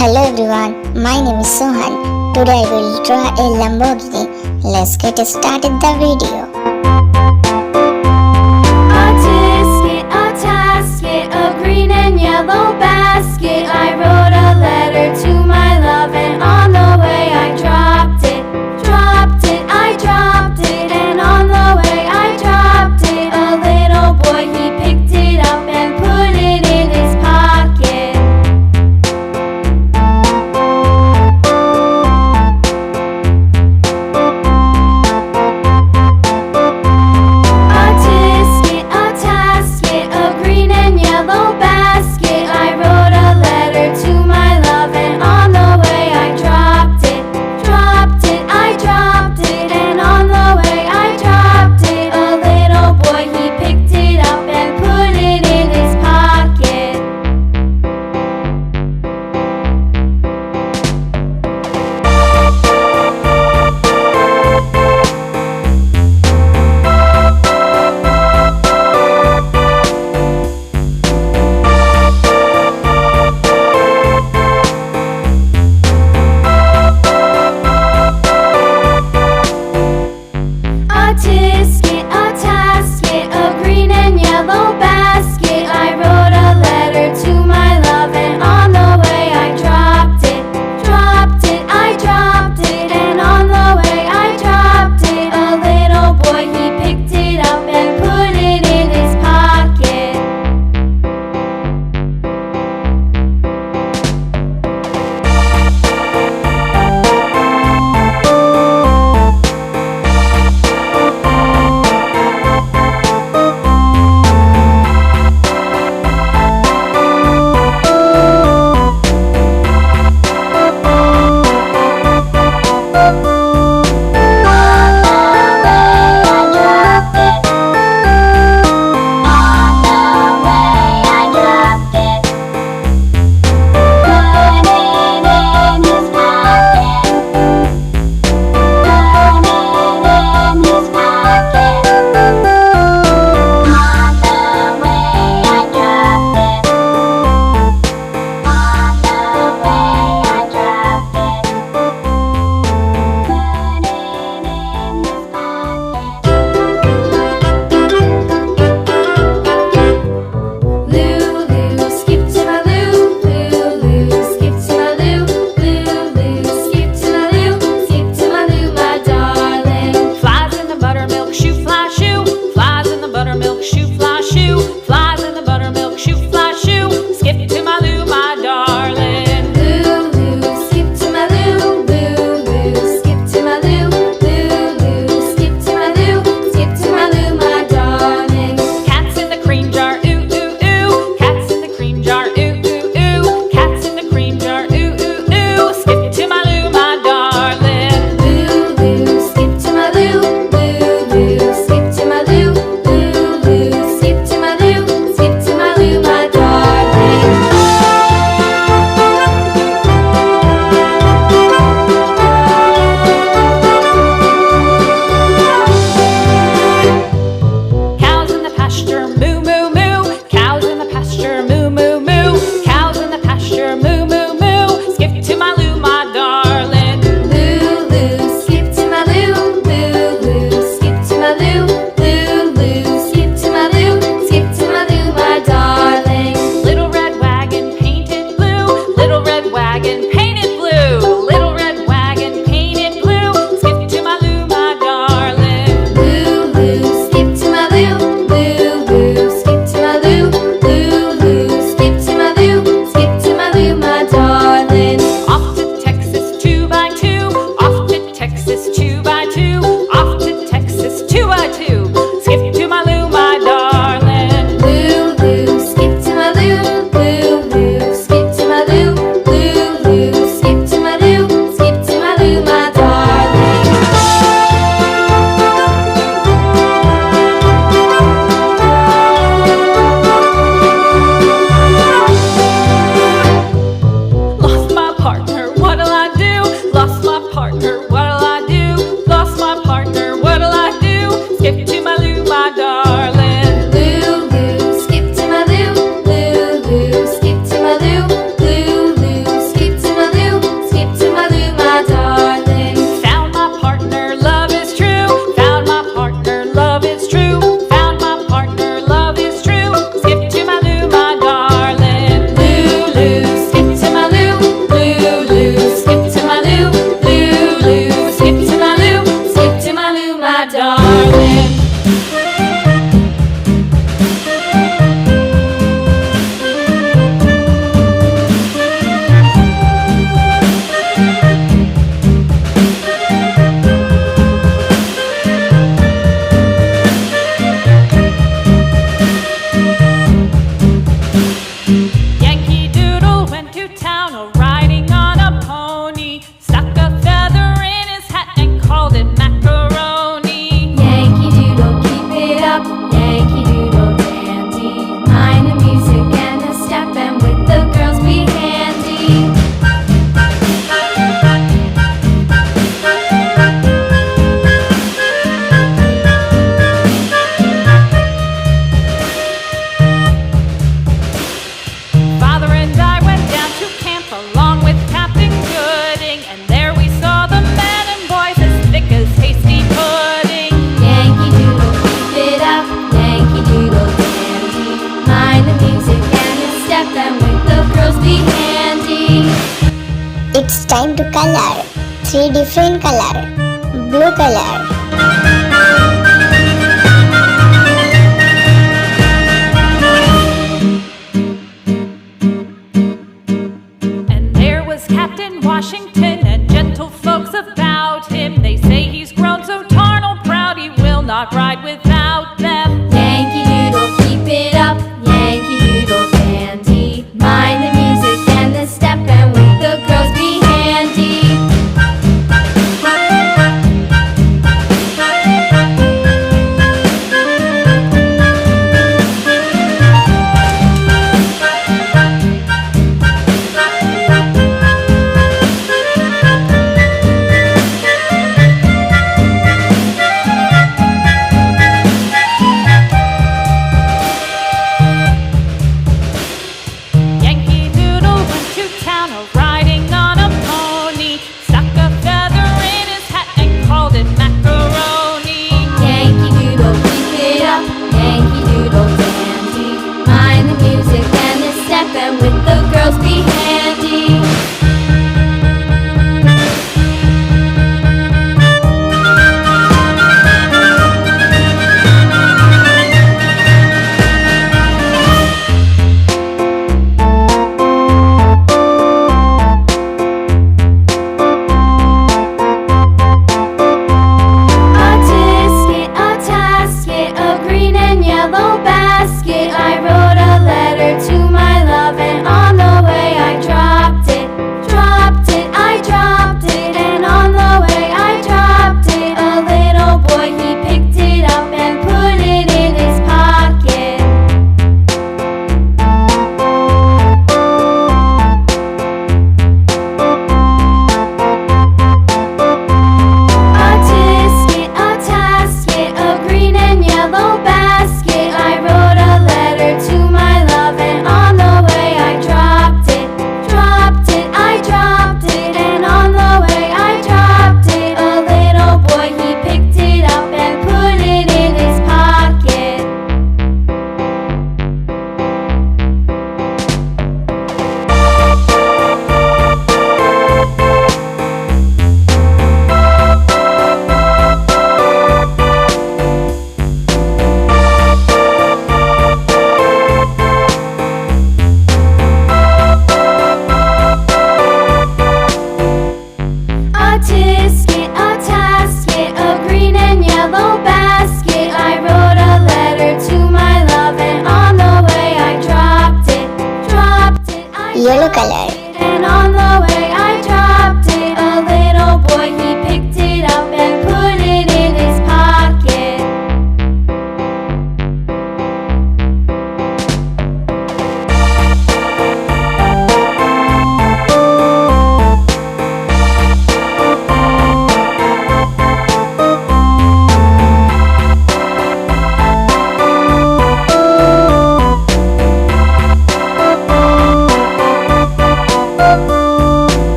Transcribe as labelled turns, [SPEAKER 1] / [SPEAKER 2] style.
[SPEAKER 1] Hello everyone, my name is Sohan. Today I will draw a Lamborghini. Let's get started the video.
[SPEAKER 2] A tisket, a tasket, a green and yellow basket. I wrote a letter to my love, and on the way I dropped it, I dropped it, and on the way I dropped it. A little boy, he picked it up and put it in his pocket. A tisket, a tasket, a green and yellow basket. I wrote a letter to my
[SPEAKER 3] cardinal riding on a pony stuck a feather in his hat and called it macaroni.
[SPEAKER 2] Yankee Doodle, keep it up, Yankee Doodle dandy. Mind the music and the step, and with the girls be handy.
[SPEAKER 3] Father and I went down to camp along with Captain Gooding, and there we saw the men and boys as thick as hasty pudding.
[SPEAKER 2] Yankee Doodle, keep it up, Yankee Doodle dandy. Mind the music and the step, and with the girls be handy.
[SPEAKER 1] It's time to color. 3 different color. Blue color,
[SPEAKER 3] And there was Captain Washington and